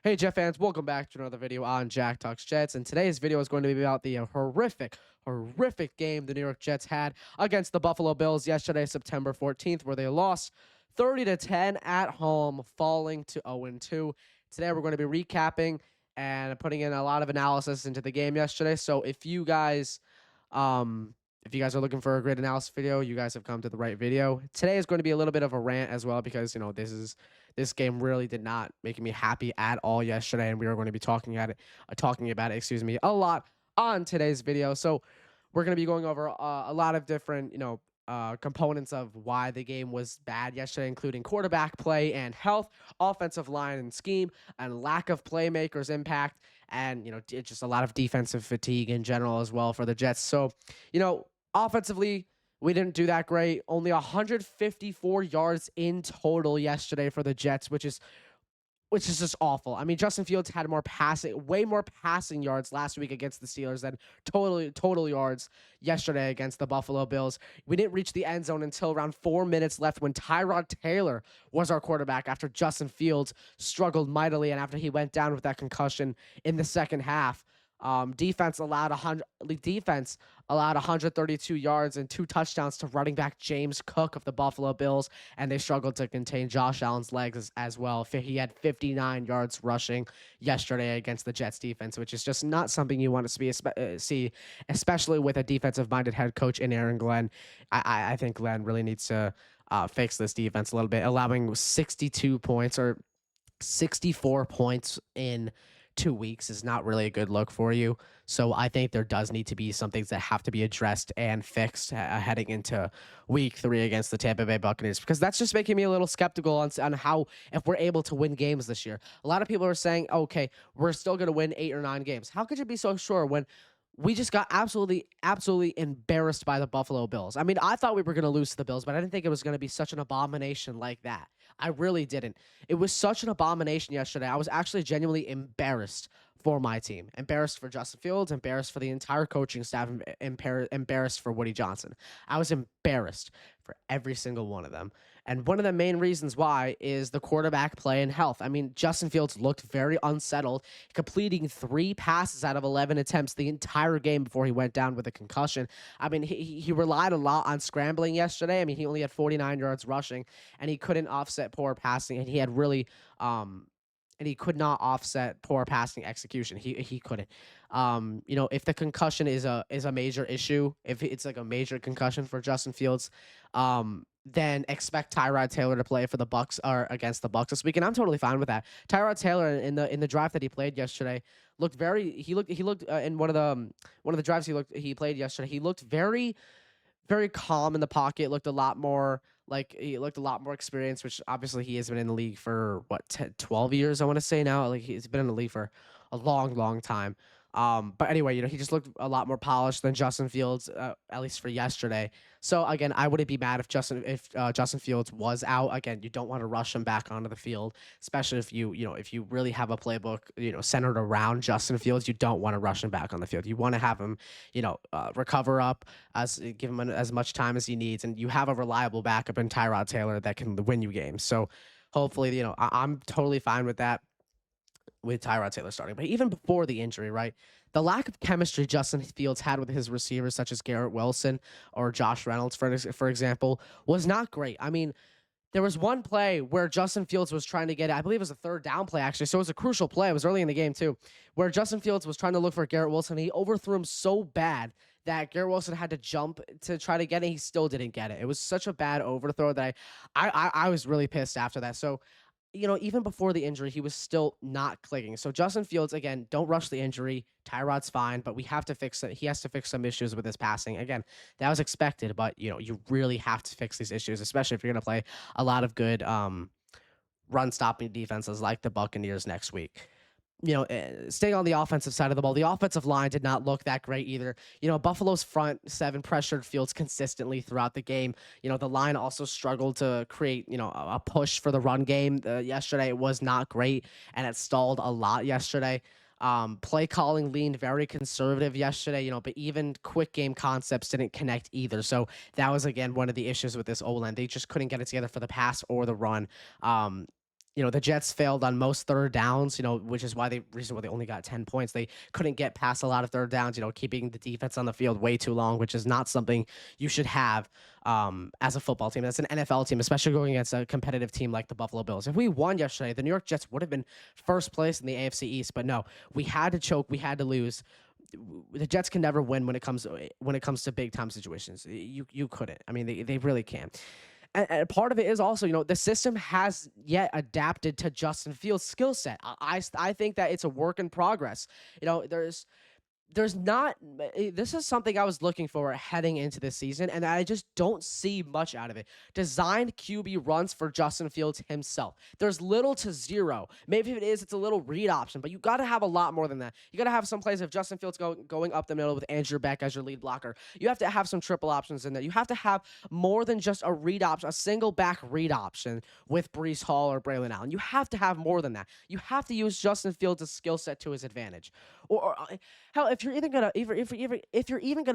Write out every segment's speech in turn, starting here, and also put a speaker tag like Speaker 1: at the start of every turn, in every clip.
Speaker 1: Hey, Jet fans, welcome back to another video on Jack Talks Jets. And today's video is going to be about the horrific game the New York Jets had against the Buffalo Bills yesterday, September 14th, where they lost 30-10 at home, falling to 0-2. Today, we're going to be recapping and putting in a lot of analysis into the game yesterday. So if you guys are looking for a great analysis video, you guys have come to the right video. Today is going to be a little bit of a rant as well because, this game really did not make me happy at all yesterday, and we are going to be talking about it, a lot on today's video. So we're going to be going over a lot of different, components of why the game was bad yesterday, including quarterback play and health, offensive line and scheme, and lack of playmakers impact, and just a lot of defensive fatigue in general as well for the Jets. So, offensively, we didn't do that great. Only 154 yards in total yesterday for the Jets, which is just awful. I mean, Justin Fields had way more passing yards last week against the Steelers than total yards yesterday against the Buffalo Bills. We didn't reach the end zone until around 4 minutes left when Tyrod Taylor was our quarterback after Justin Fields struggled mightily and after he went down with that concussion in the second half. Defense allowed 132 yards and 2 touchdowns to running back James Cook of the Buffalo Bills, and they struggled to contain Josh Allen's legs as well. He had 59 yards rushing yesterday against the Jets defense, which is just not something you want to see, especially with a defensive-minded head coach in Aaron Glenn. I think Glenn really needs to fix this defense a little bit, allowing 62 points or 64 points in 2 weeks is not really a good look for you. So I think there does need to be some things that have to be addressed and fixed heading into week 3 against the Tampa Bay Buccaneers, because that's just making me a little skeptical on how, if we're able to win games this year. A lot of people are saying, okay, we're still going to win 8 or 9 games. How could you be so sure when we just got absolutely embarrassed by the Buffalo Bills? I mean, I thought we were going to lose to the Bills, but I didn't think it was going to be such an abomination like that. I really didn't. It was such an abomination yesterday. I was actually genuinely embarrassed for my team, embarrassed for Justin Fields, embarrassed for the entire coaching staff, embarrassed for Woody Johnson. I was embarrassed for every single one of them. And one of the main reasons why is the quarterback play and health. I mean, Justin Fields looked very unsettled, completing 3 passes out of 11 attempts the entire game before he went down with a concussion. I mean, he relied a lot on scrambling yesterday. I mean, he only had 49 yards rushing, and he couldn't offset poor passing, and he could not offset poor passing execution. He couldn't. If the concussion is a major issue, if it's like a major concussion for Justin Fields, then expect Tyrod Taylor to play for the Bucks or against the Bucks this week, and I'm totally fine with that. Tyrod Taylor in the drive that he played yesterday looked in one of the drives he played yesterday. He looked very calm in the pocket. He looked a lot more experienced, which obviously he has been in the league for what 10, 12 years, I want to say now. Like, he's been in the league for a long time. But anyway, he just looked a lot more polished than Justin Fields, at least for yesterday. So again, I wouldn't be mad if Justin Fields was out. Again, you don't want to rush him back onto the field, especially if you really have a playbook, centered around Justin Fields. You don't want to rush him back on the field. You want to have him, recover up, give him as much time as he needs, and you have a reliable backup in Tyrod Taylor that can win you games. So hopefully, I'm totally fine with that, with Tyrod Taylor starting. But even before the injury, right, the lack of chemistry Justin Fields had with his receivers, such as Garrett Wilson or Josh Reynolds, for example, was not great. I mean, there was one play where Justin Fields was trying to get, I believe it was a 3rd down play, actually. So it was a crucial play. It was early in the game, too, where Justin Fields was trying to look for Garrett Wilson. He overthrew him so bad that Garrett Wilson had to jump to try to get it. He still didn't get it. It was such a bad overthrow that I was really pissed after that. So, even before the injury, he was still not clicking. So Justin Fields, again, don't rush the injury. Tyrod's fine, but we have to fix it. He has to fix some issues with his passing. Again, that was expected, but you really have to fix these issues, especially if you're going to play a lot of good run stopping defenses like the Buccaneers next week. Staying on the offensive side of the ball, the offensive line did not look that great either. Buffalo's front 7 pressured Fields consistently throughout the game. The line also struggled to create, a push for the run game. Yesterday, it was not great, and it stalled a lot yesterday. Play calling leaned very conservative yesterday, but even quick game concepts didn't connect either. So that was, again, one of the issues with this O-line. They just couldn't get it together for the pass or the run. The Jets failed on most third downs, which is why reason why they only got 10 points. They couldn't get past a lot of third downs, keeping the defense on the field way too long, which is not something you should have as a football team. That's an NFL team, especially going against a competitive team like the Buffalo Bills. If we won yesterday, the New York Jets would have been first place in the AFC East, but no, we had to choke, we had to lose. The Jets can never win when it comes to big time situations. You couldn't. I mean, they really can. And part of it is also, the system has yet adapted to Justin Fields' skill set. I think that it's a work in progress. There's not. This is something I was looking for heading into this season, and I just don't see much out of it. Designed QB runs for Justin Fields himself. There's little to zero. Maybe if it is, it's a little read option, but you got to have a lot more than that. You got to have some plays of Justin Fields going up the middle with Andrew Beck as your lead blocker. You have to have some triple options in there. You have to have more than just a read option, a single back read option with Breece Hall or Braylon Allen. You have to have more than that. You have to use Justin Fields' skill set to his advantage. Or hell, if you're even gonna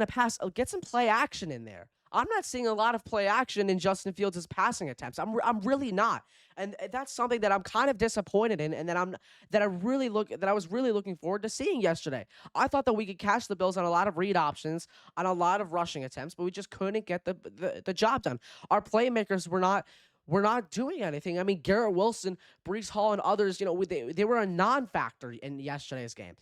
Speaker 1: pass, get some play action in there. I'm not seeing a lot of play action in Justin Fields' passing attempts. I'm really not, and that's something that I'm kind of disappointed in, and that I was really looking forward to seeing yesterday. I thought that we could catch the Bills on a lot of read options, on a lot of rushing attempts, but we just couldn't get the job done. Our playmakers were not doing anything. I mean, Garrett Wilson, Breece Hall, and others, they were a non-factor in yesterday's game.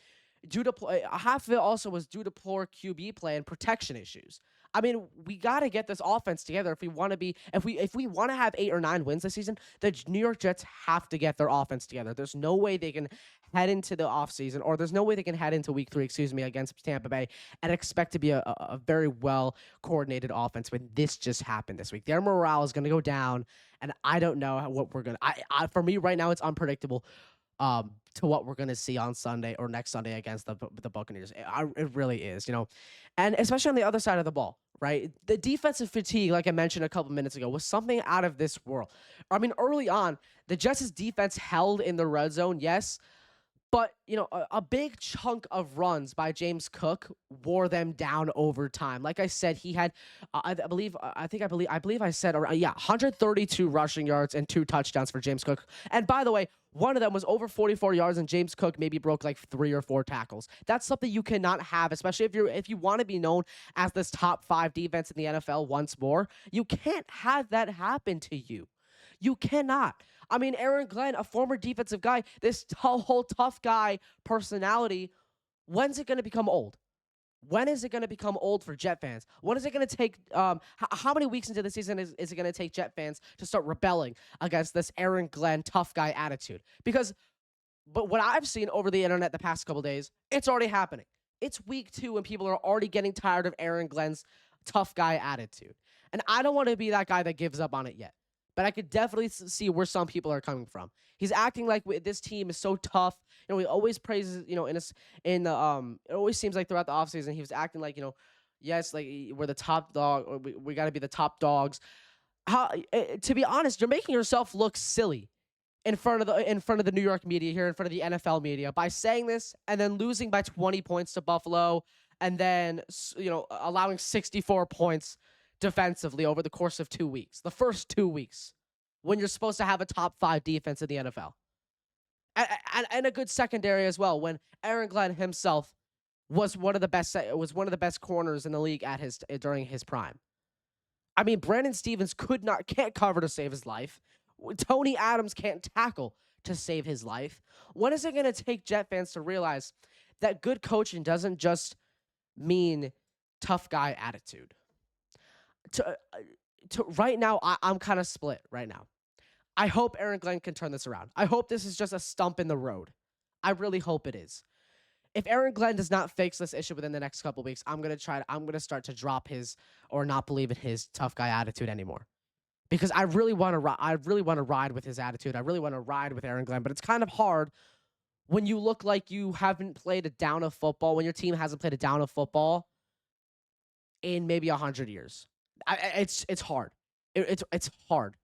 Speaker 1: Half of it also was due to poor QB play and protection issues. I mean, we got to get this offense together if we want to have 8 or 9 wins this season. The New York Jets have to get their offense together. There's no way they can head into the offseason, or there's no way they can head into week 3, against Tampa Bay and expect to be a very well coordinated offense when this just happened this week. Their morale is going to go down, and I don't know what we're going to. For me right now, it's unpredictable. To what we're going to see on Sunday or next Sunday against the Buccaneers. It really is, and especially on the other side of the ball, right? The defensive fatigue, like I mentioned a couple minutes ago, was something out of this world. I mean, early on, the Jets' defense held in the red zone, yes, but, a big chunk of runs by James Cook wore them down over time. Like I said, he had, I believe I said, 132 rushing yards and 2 touchdowns for James Cook. And by the way, one of them was over 44 yards, and James Cook maybe broke like 3 or 4 tackles. That's something you cannot have, especially if you want to be known as this top 5 defense in the NFL once more. You can't have that happen to you. You cannot. I mean, Aaron Glenn, a former defensive guy, this whole tough guy personality, when's it going to become old? When is it going to become old for Jet fans? When is it going to take, how many weeks into the season is it going to take Jet fans to start rebelling against this Aaron Glenn tough guy attitude? But what I've seen over the internet the past couple days, it's already happening. It's week 2 and people are already getting tired of Aaron Glenn's tough guy attitude. And I don't want to be that guy that gives up on it yet. But I could definitely see where some people are coming from. He's acting like this team is so tough. He always praises, it always seems like throughout the offseason he was acting like, yes, like we're the top dog, or we got to be the top dogs. To be honest, you're making yourself look silly in front of the New York media here, in front of the NFL media, by saying this and then losing by 20 points to Buffalo, and then allowing 64 points defensively over the course of 2 weeks, the first 2 weeks, when you're supposed to have a top 5 defense in the NFL, and a good secondary as well. When Aaron Glenn himself was one of the best corners in the league during his prime. I mean, Brandon Stevens can't cover to save his life. Tony Adams can't tackle to save his life. When is it going to take Jet fans to realize that good coaching doesn't just mean tough guy attitude? Right now, I'm kind of split right now. I hope Aaron Glenn can turn this around. I hope this is just a stump in the road. I really hope it is. If Aaron Glenn does not fix this issue within the next couple weeks, I'm going to start to drop his, or not believe in his tough guy attitude anymore. Because I really want to ride with his attitude. I really want to ride with Aaron Glenn, but it's kind of hard when you look like you haven't played a down of football, when your team hasn't played a down of football in maybe 100 years. It's hard. It's hard.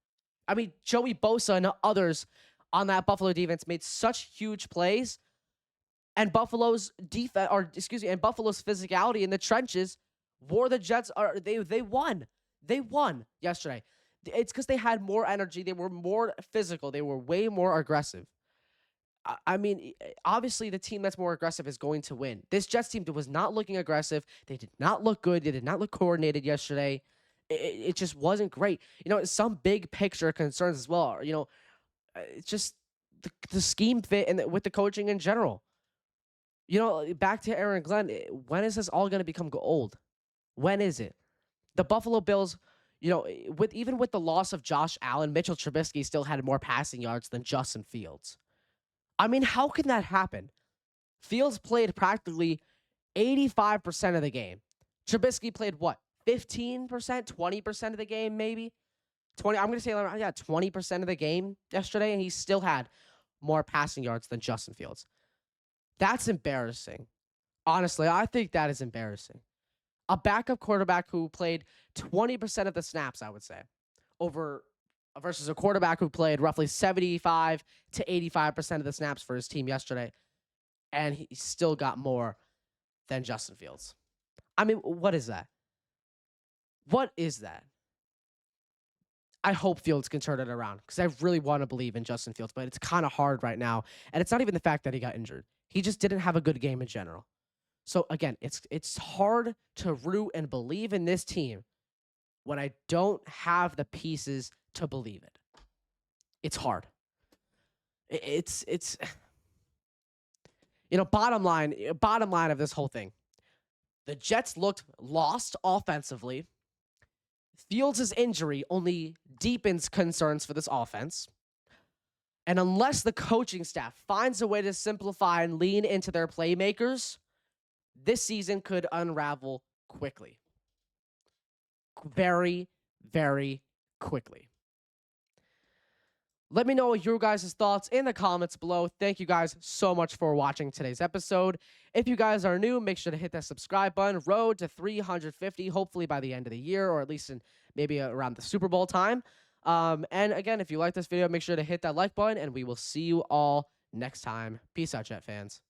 Speaker 1: I mean, Joey Bosa and others on that Buffalo defense made such huge plays, and Buffalo's physicality in the trenches wore the Jets. They won. They won yesterday. It's because they had more energy. They were more physical. They were way more aggressive. I mean, obviously, the team that's more aggressive is going to win. This Jets team was not looking aggressive. They did not look good. They did not look coordinated yesterday. It just wasn't great. Some big picture concerns as well. It's just the scheme fit and with the coaching in general. Back to Aaron Glenn. When is this all going to become old? When is it? The Buffalo Bills, with the loss of Josh Allen, Mitchell Trubisky still had more passing yards than Justin Fields. I mean, how can that happen? Fields played practically 85% of the game. Trubisky played what? 15%, 20% of the game, maybe? 20. I'm going to say 20% of the game yesterday, and he still had more passing yards than Justin Fields. That's embarrassing. Honestly, I think that is embarrassing. A backup quarterback who played 20% of the snaps, I would say, versus a quarterback who played roughly 75 to 85% of the snaps for his team yesterday, and he still got more than Justin Fields. I mean, what is that? What is that? I hope Fields can turn it around because I really want to believe in Justin Fields, but it's kind of hard right now. And it's not even the fact that he got injured. He just didn't have a good game in general. So again, it's hard to root and believe in this team when I don't have the pieces to believe it. It's hard. It's bottom line of this whole thing. The Jets looked lost offensively. Fields' injury only deepens concerns for this offense. And unless the coaching staff finds a way to simplify and lean into their playmakers, this season could unravel quickly. Very, very quickly. Let me know your guys' thoughts in the comments below. Thank you guys so much for watching today's episode. If you guys are new, make sure to hit that subscribe button. Road to 350, hopefully by the end of the year, or at least maybe around the Super Bowl time. And again, if you like this video, make sure to hit that like button, and we will see you all next time. Peace out, Jet fans.